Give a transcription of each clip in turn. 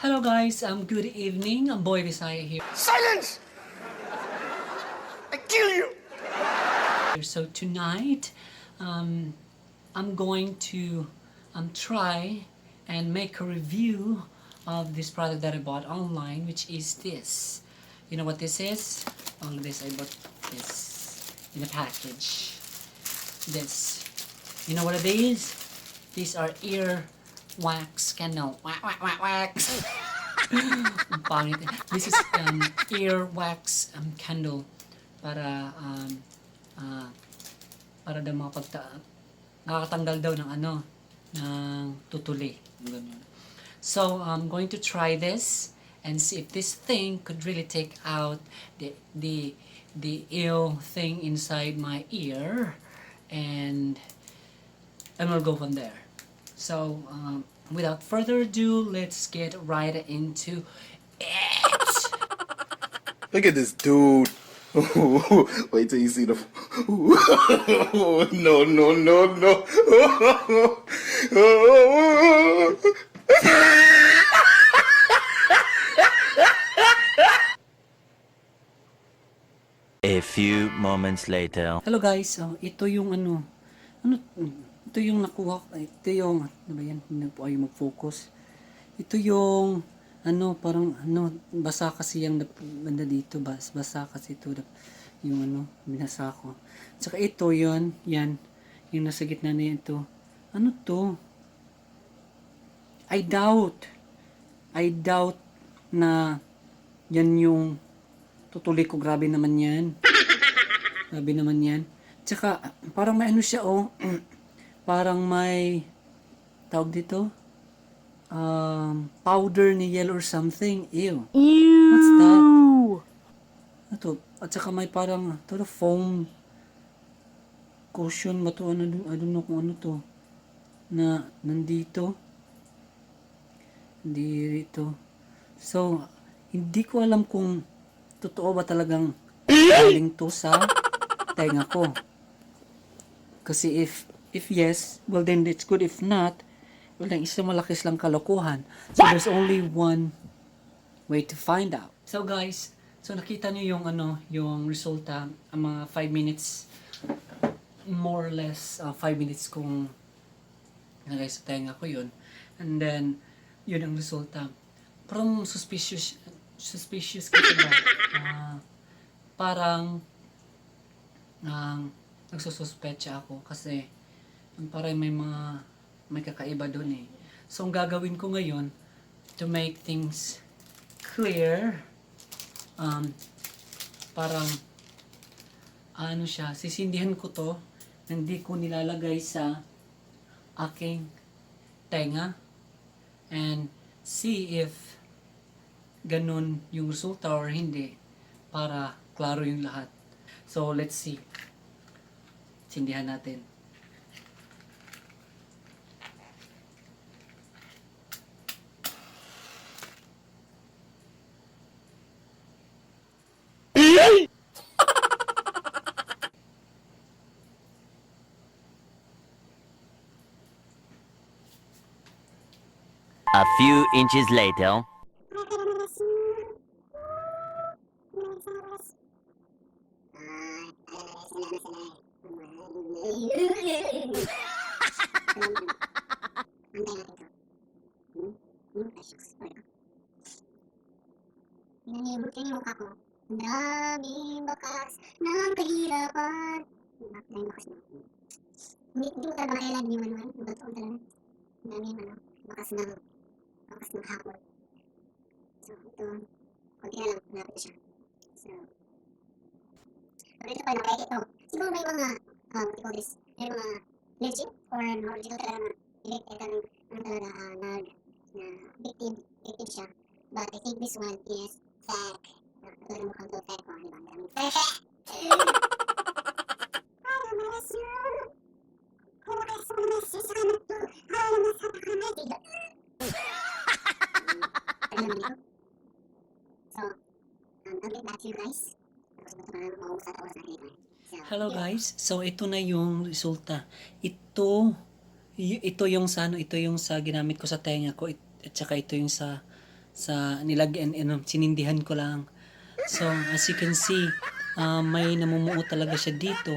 Hello guys, good evening. I'm Boy Visaya here. Silence! I kill you! So tonight, I'm going to try and make a review of this product that I bought online, which is this. You know what this is? Oh, this I bought this in a package. This. You know what it is? These are Earwax candle. Wax. Ang pangit. This is Earwax candle para para daw nakakatanggal daw ng ng tutuli. Ganyan. So I'm going to try this and see if this thing could really take out the ill thing inside my ear, and we'll go from there. So without further ado, let's get right into it. Look at this dude. Wait till you see the. No, no, no, no. A few moments later. Hello guys, ito yung ito yung nakuha, ito yung, ano ba yan, hindi po ayaw mag-focus. Ito yung, parang, basa kasi yung banda dito, basa kasi ito, yung binasa ko. Tsaka ito yun, yan, yung nasa gitna na ito. Ano to? I doubt na yan yung tutuloy ko. Grabe naman yan. Grabe naman yan. Tsaka, parang may siya, parang may, tawag dito, powder ni yellow or something. Ew. What's that? Ito. At saka may parang, ito foam cushion ba to? I don't know kung ano to. Na, nandito. Hindi ito. So, hindi ko alam kung totoo ba talagang galing to sa tenga ko. Kasi if yes, well then it's good. If not, well then isang malakis lang kalokohan. So there's only one way to find out. So guys, so nakita niyo yung yung resulta, ang mga 5 minutes, more or less 5 minutes kung nalagay sa tenga ko yun. And then, yun ang resulta. Parang suspicious kasi ba? Parang nagsususpecha ako kasi parang may kakaiba doon eh. So ang gagawin ko ngayon to make things clear, parang sisindihan ko to, hindi ko nilalagay sa aking tenga and see if ganun yung resulta or hindi, para klaro yung lahat. So let's see. Sindihan natin. A few inches later. Nanibot yung mukha ko. Daming bakas ng kahirapan. Daming bakas na. Hindi ko talaga makailan yung yung totoo talaga. Daming bakas ng hapon. So, ito, konti na lang, malapit siya. So, pero ito pa, kaya ito. Siguro may mga, what you call this, may mga legit or original talaga na talaga na victim siya. But I think this one is fake. Talaga mukhang to fake ko, diba? Fake! Ano malas yun? Kung malas yun sa kanat to, ano masama ka na, diba? Ano naman ito? So, I'll get back to you guys. Tapos ba ito parang mausap ako sa akin. Hello guys. So ito na yung resulta. Ito yung sa ginamit ko sa tenga ko, at saka ito yung sa nilagyan, sinindihan ko lang. So, as you can see, may namumuo talaga siya dito.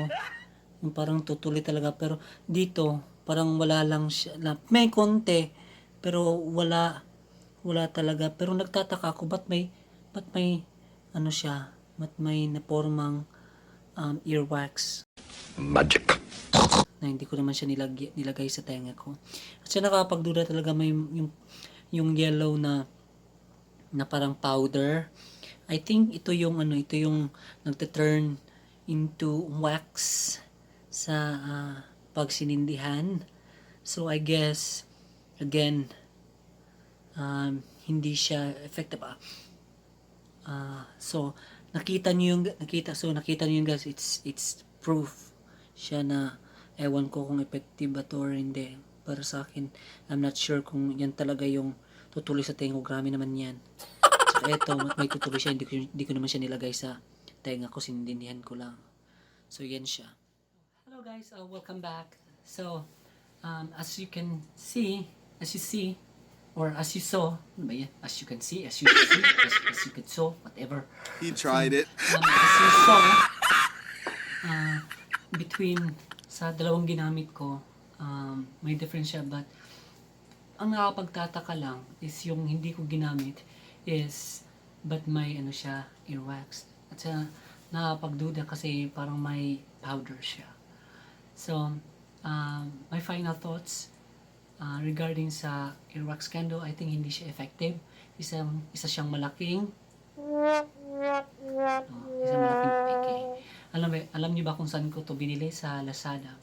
Yung parang tutuloy talaga. Pero dito, parang wala lang siya. May konti, pero wala talaga. Pero nagtataka ako, ba't may, ano siya, ba't may napormang earwax. Na hindi ko naman siya nilagay sa tenga ko. At siya nakapagduda talaga may yung yellow na parang powder. I think ito yung nagte-turn into wax sa pagsinindihan. So I guess again hindi siya effective. So nakita niyo yung guys, it's proof siya na ewan ko kung effective ba to or hindi. Para sa akin, I'm not sure kung yan talaga yung tutuloy sa tenga ko. Grabe naman yan. Tsaka eto, may tutuloy siya. Hindi ko naman siya nilagay sa tenga ko. Sinindinihan ko lang. So, yan siya. Hello guys, welcome back. So, as you see, or as you saw, ano ba yan? As you can see, as you can saw, whatever. He tried it. As you saw, between sa dalawang ginamit ko, may difference siya, but ang nakapagtataka lang is yung hindi ko ginamit is but may siya, earwax. At sa nakapagduda kasi parang may powder siya. So, my final thoughts regarding sa earwax candle, I think hindi siya effective. Isa siyang malaking peke. Alam niyo ba kung saan ko to binili? Sa Lazada.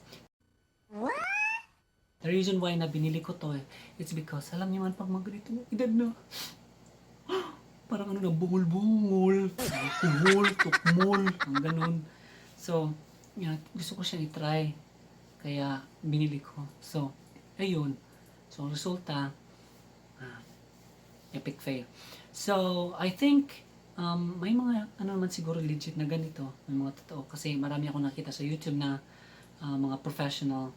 The reason why na binili ko to it's because alam niyo man pag mga ganito na edad na parang na bungol-bungol, tukmol, ang ganun. So, gusto ko siyang i-try. Kaya binili ko. So, ayun. So, resulta epic fail. So, I think may mga naman siguro legit na ganito, may mga totoo kasi marami akong nakita sa YouTube na mga professional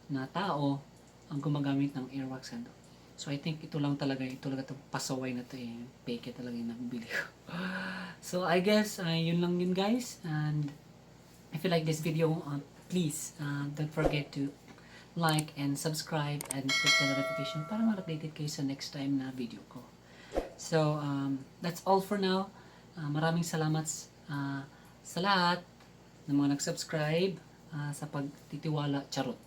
na tao ang gumagamit ng earwax candle. So I think ito talaga itong pasaway na to peke talaga yung nabibili ko. So I guess yun lang yun guys, and if you like this video, please don't forget to like and subscribe and click the notification para ma-updated kayo sa next time na video ko. So that's all for now. Maraming salamat sa lahat ng mga nag-subscribe sa pagtitiwala. Charot.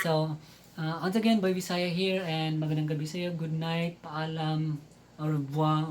So, once again, Boy Visaya here, and magandang gabi sa iyo. Good night, paalam, au revoir,